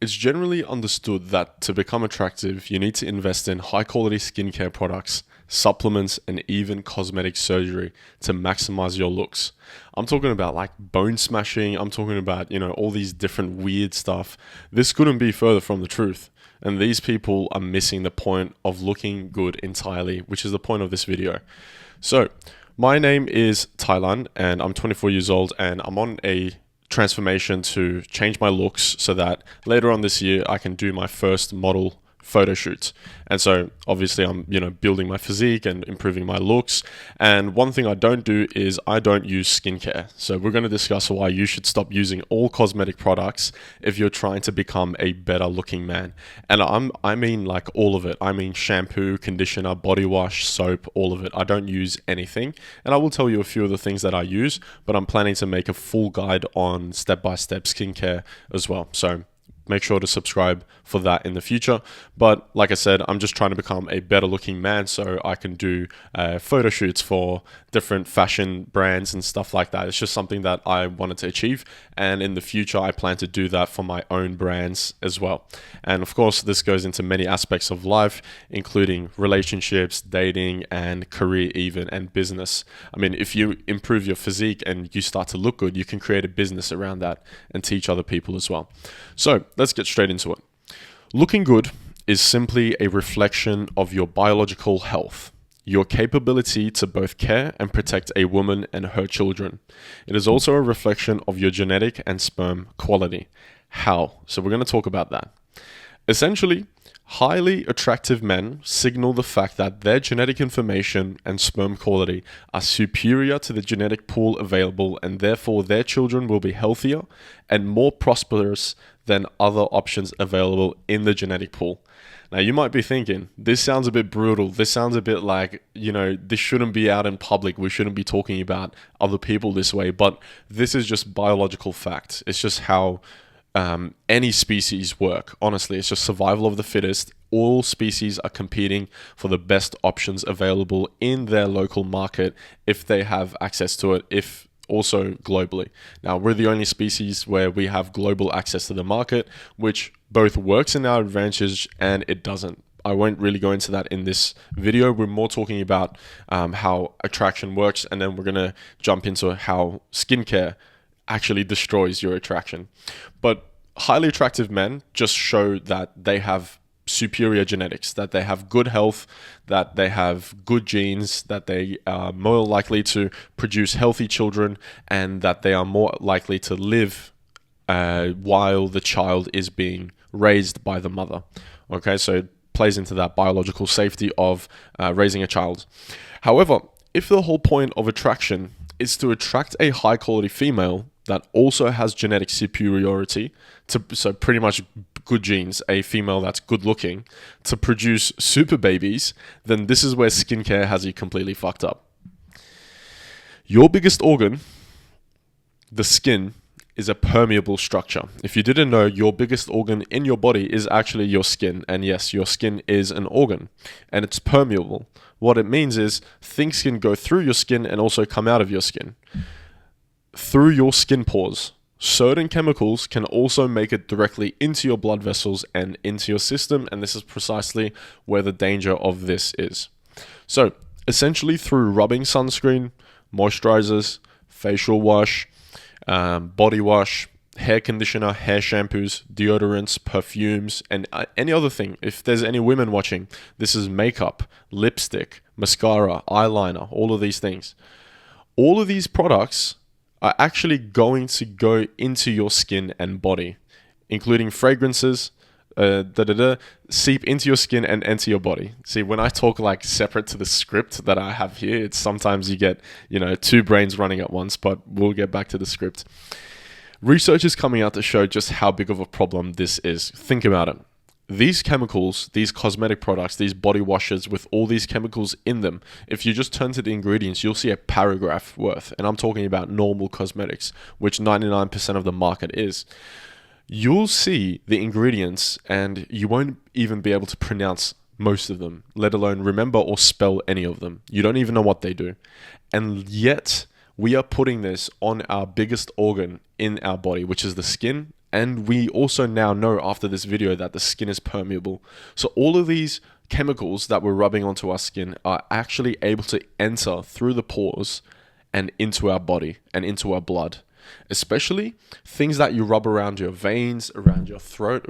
It's generally understood that to become attractive, you need to invest in high quality skincare products, supplements, and even cosmetic surgery to maximize your looks. I'm talking about like bone smashing, I'm talking about, all these different weird stuff. This couldn't be further from the truth. And these people are missing the point of looking good entirely, which is the point of this video. So, my name is Thailand and I'm 24 years old and I'm on a transformation to change my looks so that later on this year I can do my first model photo shoots. And so obviously I'm, building my physique and improving my looks. And one thing I don't do is I don't use skincare. So we're going to discuss why you should stop using all cosmetic products if you're trying to become a better looking man. And I mean like all of it. I mean shampoo, conditioner, body wash, soap, all of it. I don't use anything. And I will tell you a few of the things that I use, but I'm planning to make a full guide on step-by-step skincare as well. So make sure to subscribe for that in the future. But like I said, I'm just trying to become a better looking man so I can do photo shoots for different fashion brands and stuff like that. It's just something that I wanted to achieve. And in the future, I plan to do that for my own brands as well. And of course, this goes into many aspects of life, including relationships, dating, and career even, and business. I mean, if you improve your physique and you start to look good, you can create a business around that and teach other people as well. So let's get straight into it. Looking good is simply a reflection of your biological health, your capability to both care and protect a woman and her children. It is also a reflection of your genetic and sperm quality. How? So we're going to talk about that. Essentially, highly attractive men signal the fact that their genetic information and sperm quality are superior to the genetic pool available, and therefore their children will be healthier and more prosperous than other options available in the genetic pool. Now, you might be thinking, this sounds a bit brutal. This sounds a bit like, this shouldn't be out in public. We shouldn't be talking about other people this way. But this is just biological fact. It's just how any species work. Honestly, it's just survival of the fittest. All species are competing for the best options available in their local market if they have access to it, if also globally. Now, we're the only species where we have global access to the market, which both works in our advantage and it doesn't. I won't really go into that in this video. We're more talking about how attraction works, and then we're going to jump into how skincare actually destroys your attraction. But highly attractive men just show that they have superior genetics, that they have good health, that they have good genes, that they are more likely to produce healthy children, and that they are more likely to live while the child is being raised by the mother. Okay, so it plays into that biological safety of raising a child. However, if the whole point of attraction is to attract a high quality female that also has genetic superiority, so pretty much good genes, a female that's good looking, to produce super babies, then this is where skincare has you completely fucked up. Your biggest organ, the skin, is a permeable structure. If you didn't know, your biggest organ in your body is actually your skin. And yes, your skin is an organ and it's permeable. What it means is things can go through your skin and also come out of your skin. Through your skin pores, certain chemicals can also make it directly into your blood vessels and into your system, and this is precisely where the danger of this is. So, essentially through rubbing sunscreen, moisturizers, facial wash, body wash, hair conditioner, hair shampoos, deodorants, perfumes, and any other thing. If there's any women watching, this is makeup, lipstick, mascara, eyeliner, all of these things. All of these products are actually going to go into your skin and body, including fragrances, seep into your skin and enter your body. See, when I talk like separate to the script that I have here, it's sometimes you get, two brains running at once, but we'll get back to the script. Research is coming out to show just how big of a problem this is. Think about it. These chemicals, these cosmetic products, these body washes with all these chemicals in them, if you just turn to the ingredients, you'll see a paragraph worth. And I'm talking about normal cosmetics, which 99% of the market is. You'll see the ingredients and you won't even be able to pronounce most of them, let alone remember or spell any of them. You don't even know what they do. And yet, we are putting this on our biggest organ in our body, which is the skin And we also now know after this video that the skin is permeable. So all of these chemicals that we're rubbing onto our skin are actually able to enter through the pores and into our body and into our blood. Especially things that you rub around your veins, around your throat,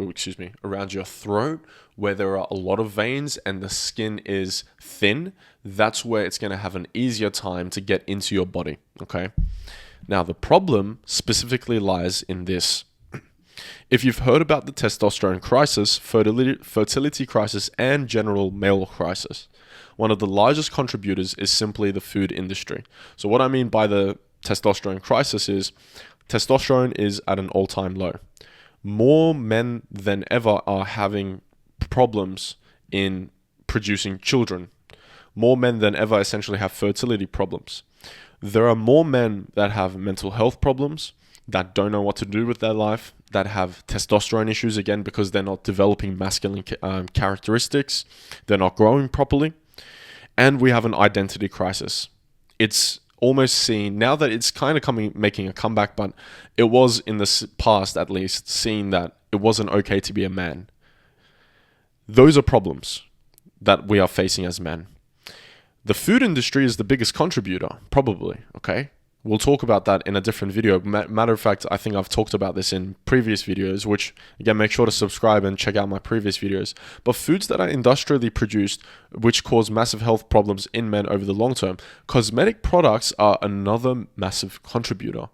where there are a lot of veins and the skin is thin. That's where it's going to have an easier time to get into your body, okay? Now, the problem specifically lies in this. If you've heard about the testosterone crisis, fertility crisis, and general male crisis, one of the largest contributors is simply the food industry. So what I mean by the testosterone crisis is testosterone is at an all-time low. More men than ever are having problems in producing children. More men than ever essentially have fertility problems. There are more men that have mental health problems, that don't know what to do with their life, that have testosterone issues, again, because they're not developing masculine characteristics, they're not growing properly, and we have an identity crisis. It's almost seen, now that it's kind of making a comeback, but it was in the past at least, seen that it wasn't okay to be a man. Those are problems that we are facing as men. The food industry is the biggest contributor, probably, okay? We'll talk about that in a different video. Matter of fact, I think I've talked about this in previous videos, which, again, make sure to subscribe and check out my previous videos. But foods that are industrially produced, which cause massive health problems in men over the long term, cosmetic products are another massive contributor.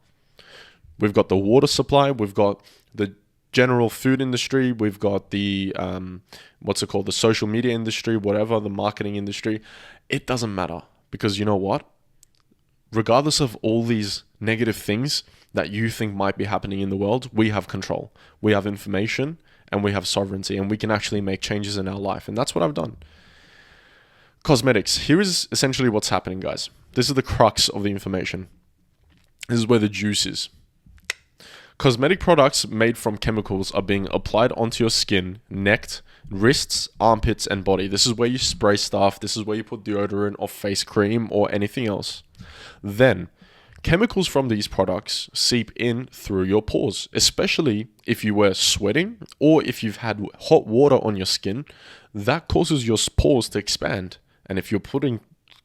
We've got the water supply, we've got the general food industry, we've got the, the social media industry, whatever, the marketing industry. It doesn't matter, because you know what? Regardless of all these negative things that you think might be happening in the world, we have control. We have information and we have sovereignty, and we can actually make changes in our life. And that's what I've done. Cosmetics. Here is essentially what's happening, guys. This is the crux of the information. This is where the juice is. Cosmetic products made from chemicals are being applied onto your skin, neck, wrists, armpits, and body. This is where you spray stuff. This is where you put deodorant or face cream or anything else. Then, chemicals from these products seep in through your pores, especially if you were sweating or if you've had hot water on your skin. That causes your pores to expand. And if you're putting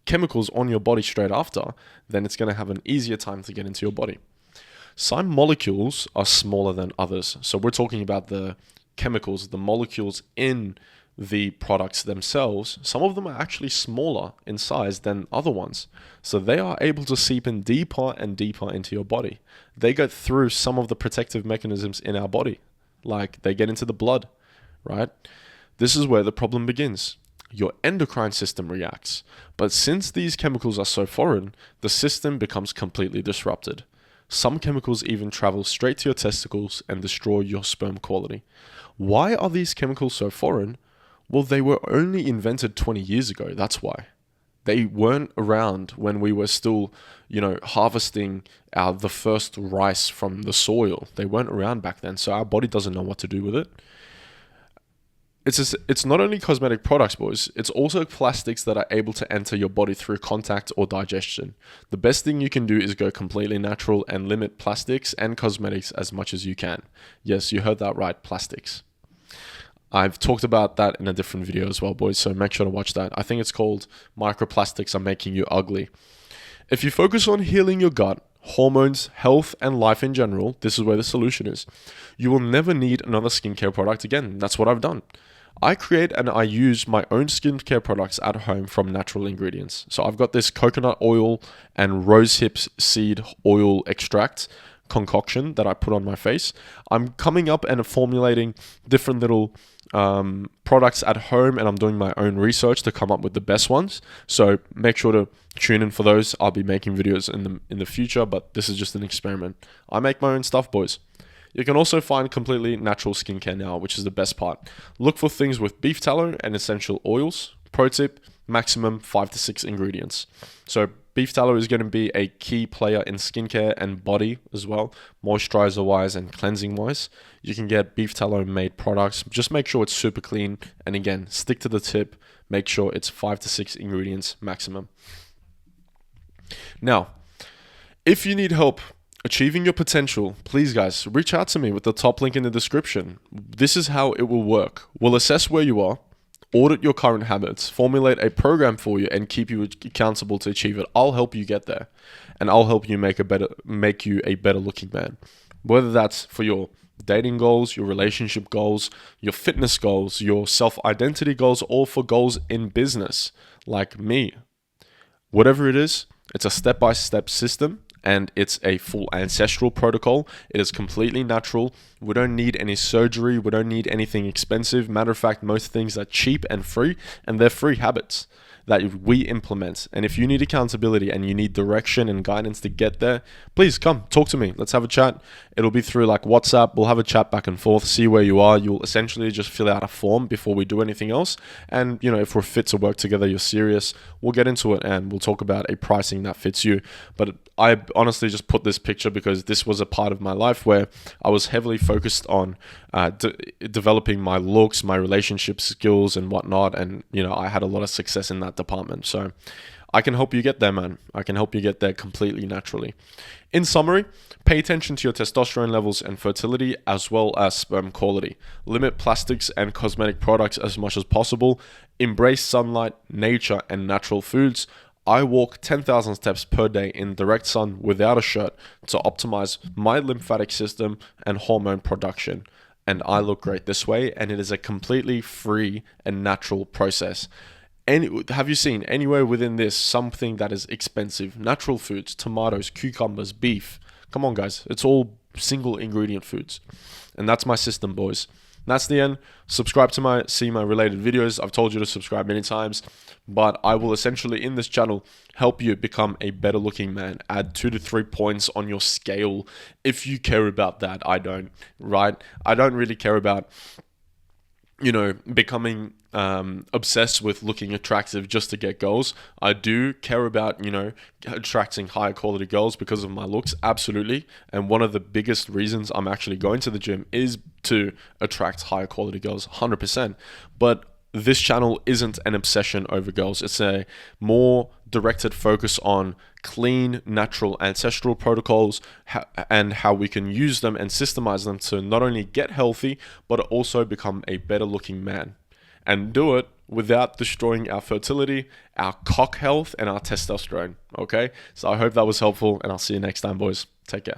chemicals on your body straight after, then it's going to have an easier time to get into your body. Some molecules are smaller than others. So we're talking about the chemicals, the molecules in the products themselves. Some of them are actually smaller in size than other ones. So they are able to seep in deeper and deeper into your body. They go through some of the protective mechanisms in our body, like they get into the blood, right? This is where the problem begins. Your endocrine system reacts. But since these chemicals are so foreign, the system becomes completely disrupted. Some chemicals even travel straight to your testicles and destroy your sperm quality. Why are these chemicals so foreign? Well, they were only invented 20 years ago. That's why. They weren't around when we were still, harvesting the first rice from the soil. They weren't around back then, so our body doesn't know what to do with it. It's not only cosmetic products, boys. It's also plastics that are able to enter your body through contact or digestion. The best thing you can do is go completely natural and limit plastics and cosmetics as much as you can. Yes, you heard that right, plastics. I've talked about that in a different video as well, boys, so make sure to watch that. I think it's called Microplastics Are Making You Ugly. If you focus on healing your gut, hormones, health, and life in general, this is where the solution is. You will never need another skincare product again. That's what I've done. I create and I use my own skincare products at home from natural ingredients. So I've got this coconut oil and rosehip seed oil extract concoction that I put on my face. I'm coming up and formulating different little products at home, and I'm doing my own research to come up with the best ones. So make sure to tune in for those. I'll be making videos in the future, but this is just an experiment. I make my own stuff, boys. You can also find completely natural skincare now, which is the best part. Look for things with beef tallow and essential oils. Pro tip, maximum 5 to 6 ingredients. So beef tallow is going to be a key player in skincare and body as well, moisturizer wise and cleansing wise. You can get beef tallow made products. Just make sure it's super clean. And again, stick to the tip. Make sure it's 5 to 6 ingredients maximum. Now, if you need help achieving your potential, please guys, reach out to me with the top link in the description. This is how it will work. We'll assess where you are, audit your current habits, formulate a program for you, and keep you accountable to achieve it. I'll help you get there, and I'll help you make you a better looking man. Whether that's for your dating goals, your relationship goals, your fitness goals, your self-identity goals, or for goals in business, like me. Whatever it is, it's a step-by-step system, and it's a full ancestral protocol. It is completely natural. We don't need any surgery. We don't need anything expensive. Matter of fact, most things are cheap and free, and they're free habits that we implement. And if you need accountability and you need direction and guidance to get there, please come talk to me. Let's have a chat. It'll be through like WhatsApp. We'll have a chat back and forth, see where you are. You'll essentially just fill out a form before we do anything else. And if we're fit to work together, you're serious, we'll get into it and we'll talk about a pricing that fits you. But I honestly just put this picture because this was a part of my life where I was heavily focused on developing my looks, my relationship skills and whatnot. And, I had a lot of success in that department. So I can help you get there, man. I can help you get there completely naturally. In summary, pay attention to your testosterone levels and fertility as well as sperm quality. Limit plastics and cosmetic products as much as possible. Embrace sunlight, nature, and natural foods. I walk 10,000 steps per day in direct sun without a shirt to optimize my lymphatic system and hormone production. And I look great this way, and it is a completely free and natural process. And have you seen anywhere within this something that is expensive? Natural foods, tomatoes, cucumbers, beef. Come on, guys. It's all single ingredient foods. And that's my system, boys. That's the end. Subscribe to see my related videos. I've told you to subscribe many times, but I will essentially in this channel help you become a better looking man. Add 2 to 3 points on your scale if you care about that. I don't, right? I don't really care about becoming obsessed with looking attractive just to get goals. I do care about, attracting higher quality girls because of my looks, absolutely. And one of the biggest reasons I'm actually going to the gym is to attract higher quality girls, 100%. But this channel isn't an obsession over girls. It's a more directed focus on clean, natural, ancestral protocols and how we can use them and systemize them to not only get healthy, but also become a better looking man. And do it without destroying our fertility, our cock health, and our testosterone. Okay? So I hope that was helpful, and I'll see you next time, boys. Take care.